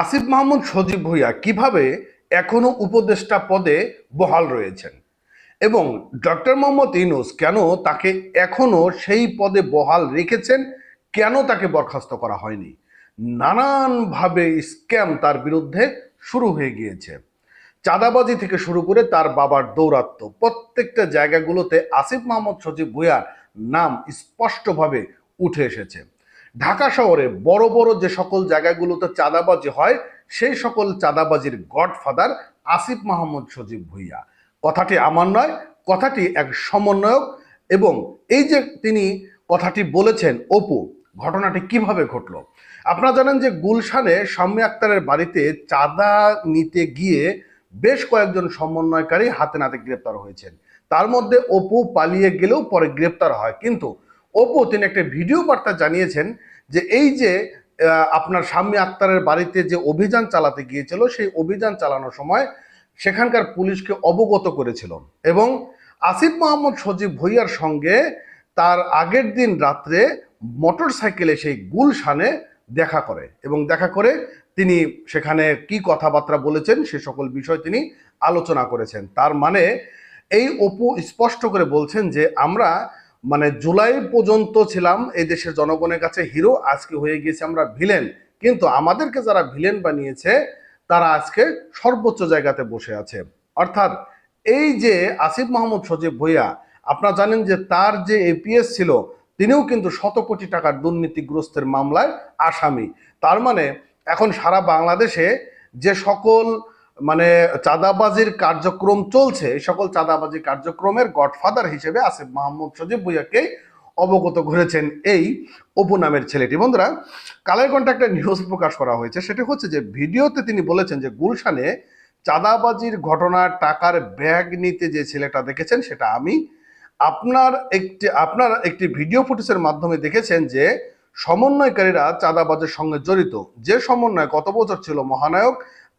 আসিফ মাহমুদ সজীব ভুঁইয়া কিভাবে এখনো উপদেষ্টা পদে বহাল রয়েছেন এবং ডক্টর মোহাম্মদ ইউনূস কেন তাকে এখনো সেই পদে বহাল রেখেছেন, কেন তাকে বরখাস্ত করা হয়নি। নানানভাবে স্ক্যাম তার বিরুদ্ধে শুরু হয়ে গিয়েছে। চাঁদাবাজি থেকে শুরু করে তার বাবার দৌরাত্ম্য, প্রত্যেকটা জায়গাগুলোতে আসিফ মাহমুদ সজীব ভুঁইয়ার নাম স্পষ্টভাবে উঠে এসেছে। ঢাকা শহরে বড় বড় যে সকল জায়গাগুলোতে চাঁদাবাজি হয়, সেই সকল চাঁদাবাজির গডফাদার আসিফ মাহমুদ সজীব ভুঁইয়া। কথাটি আমার নয়, কথাটি এক সমন্বয়ক। এবং এই যে তিনি কথাটি বলেছেন, অপু, ঘটনাটি কিভাবে ঘটলো আপনারা জানেন যে গুলশানে শাম্মী আক্তারের বাড়িতে চাঁদা নিতে গিয়ে বেশ কয়েকজন সমন্বয়কারী হাতে নাতে গ্রেপ্তার হয়েছেন। তার মধ্যে অপু পালিয়ে গেলেও পরে গ্রেপ্তার হয়। কিন্তু অপু তিনি একটা ভিডিও বার্তা জানিয়েছেন যে এই যে আপনার শাম্মী আক্তারের বাড়িতে যে অভিযান চালাতে গিয়েছিল, সেই অভিযান চালানোর সময় সেখানকার পুলিশকে অবগত করেছিল এবং আসিফ মাহমুদ সজীব ভুঁইয়ার সঙ্গে তার আগের দিন রাত্রে মোটর সাইকেলে সেই গুলশানে দেখা করে এবং দেখা করে তিনি সেখানে কি কথাবার্তা বলেছেন সে সকল বিষয় তিনি আলোচনা করেছেন। তার মানে এই অপু স্পষ্ট করে বলছেন যে আমরা জুলাই পর্যন্ত ছিলাম এই দেশের জনগণের কাছে হিরো, আজকে হয়ে গিয়েছে আমরা ভিলেন। কিন্তু আমাদেরকে যারা ভিলেন বানিয়েছে তারা আজকে সর্বোচ্চ জায়গাতে বসে আছে। অর্থাৎ এই যে আসিফ মাহমুদ সজীব ভুঁইয়া, আপনারা জানেন যে তার যে এপিএস ছিল, তিনিও কিন্তু শত কোটি টাকার দুর্নীতিগ্রস্তের মামলায় আসামি। তার মানে এখন সারা বাংলাদেশে যে সকল চাঁদাবাজির কার্যক্রম চলছে, এই সকল চাঁদাবাজি কার্যক্রমের গডফাদার হিসেবে আসিফ মাহমুদ সজীব ভুঁইয়াকে অবগত করেছেন এই অপু নামের ছেলেটি। বন্ধুরা, কালের কণ্ঠে একটা নিউজ প্রকাশ করা হয়েছে, সেটা হচ্ছে যে ভিডিওতে তিনি বলেছেন যে গুলশানে চাঁদাবাজির ঘটনার টাকার ব্যাগ নিতে যে ছেলেটা দেখেছেন সেটা আমি। আপনার একটি ভিডিও ফুটেজের মাধ্যমে দেখেছেন যে সমন্বয়কারীরা চাঁদাবাজের সঙ্গে জড়িত। যে সমন্বয় গত বছর ছিল মহানায়ক,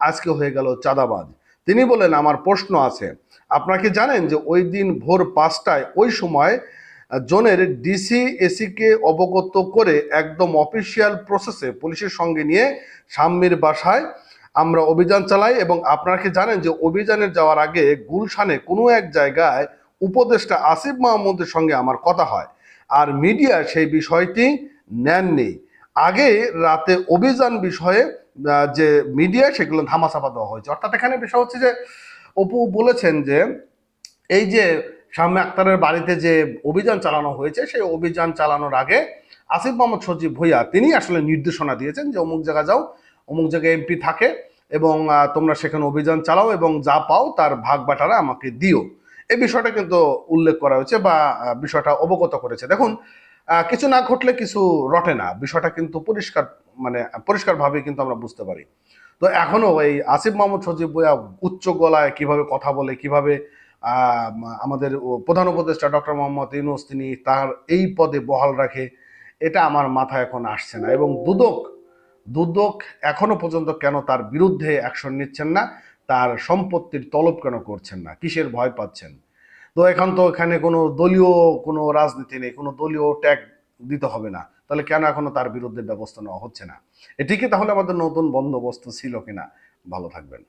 আজকে হয়ে গেল চাঁদাবাজ। তিনি বলেন, আমার প্রশ্ন আছে, আপনারা কি জানেন যে ওই দিন ভোর 5টায় ওই সময় জোনের ডিসি এসিকে অবগত করে একদম অফিসিয়াল প্রসেসে পুলিশের সঙ্গে নিয়ে শাম্মীর বাসায় আমরা অভিযান চালাই এবং আপনারা কি জানেন যে অভিযানের যাওয়ার আগে গুলশানে কোনো এক জায়গায় উপদেষ্টা আসিফ মাহমুদের সঙ্গে আমার কথা হয়, আর মিডিয়া সেই বিষয়টি নেননি। আগে রাতে অভিযান বিষয়ে যে মিডিয়া সেগুলো ধামাচাপা দেওয়া হয়েছে। অর্থাৎ এখানে বিষয় হচ্ছে যে অপু বলেছেন যে এই যে শাম্মী আক্তারের বাড়িতে যে অভিযান চালানো হয়েছে, সেই অভিযান চালানোর আগে আসিফ মাহমুদ সজীব ভুঁইয়া তিনি আসলে নির্দেশনা দিয়েছেন যে অমুক জায়গা যাও, অমুক জায়গায় এমপি থাকে এবং তোমরা সেখানে অভিযান চালাও এবং যা পাও তার ভাগ বাটারা আমাকে দিও। এই বিষয়টা কিন্তু উল্লেখ করা হয়েছে বা বিষয়টা অবগত করেছে। দেখুন, কিছু না ঘটলে কিছু রটে না, বিষয়টা কিন্তু পরিষ্কারভাবে কিন্তু আমরা বুঝতে পারি। তো এখনো এই আসিফ মাহমুদ সজীব ভুঁইয়া উচ্চ গলায় কিভাবে কথা বলে, কিভাবে আমাদের প্রধান উপদেষ্টা ডক্টর মোহাম্মদ ইউনূস তিনি তার এই পদে বহাল রাখে, এটা আমার মাথায় এখন আসছে না। এবং দুদক দুদক এখনো পর্যন্ত কেন তার বিরুদ্ধে অ্যাকশন নিচ্ছেন না, তার সম্পত্তির তলব কেন করছেন না, কিসের ভয় পাচ্ছেন? তো এখন তো এখানে কোনো দলীয় কোনো রাজনীতি নেই, কোনো দলীয় ট্যাগ দিতে হবে না, তাহলে কেন এখনো তার বিরুদ্ধে ব্যবস্থা নেওয়া হচ্ছে না? এটিকে তাহলে আমাদের নতুন বন্দোবস্ত ছিল কিনা? ভালো থাকবেন।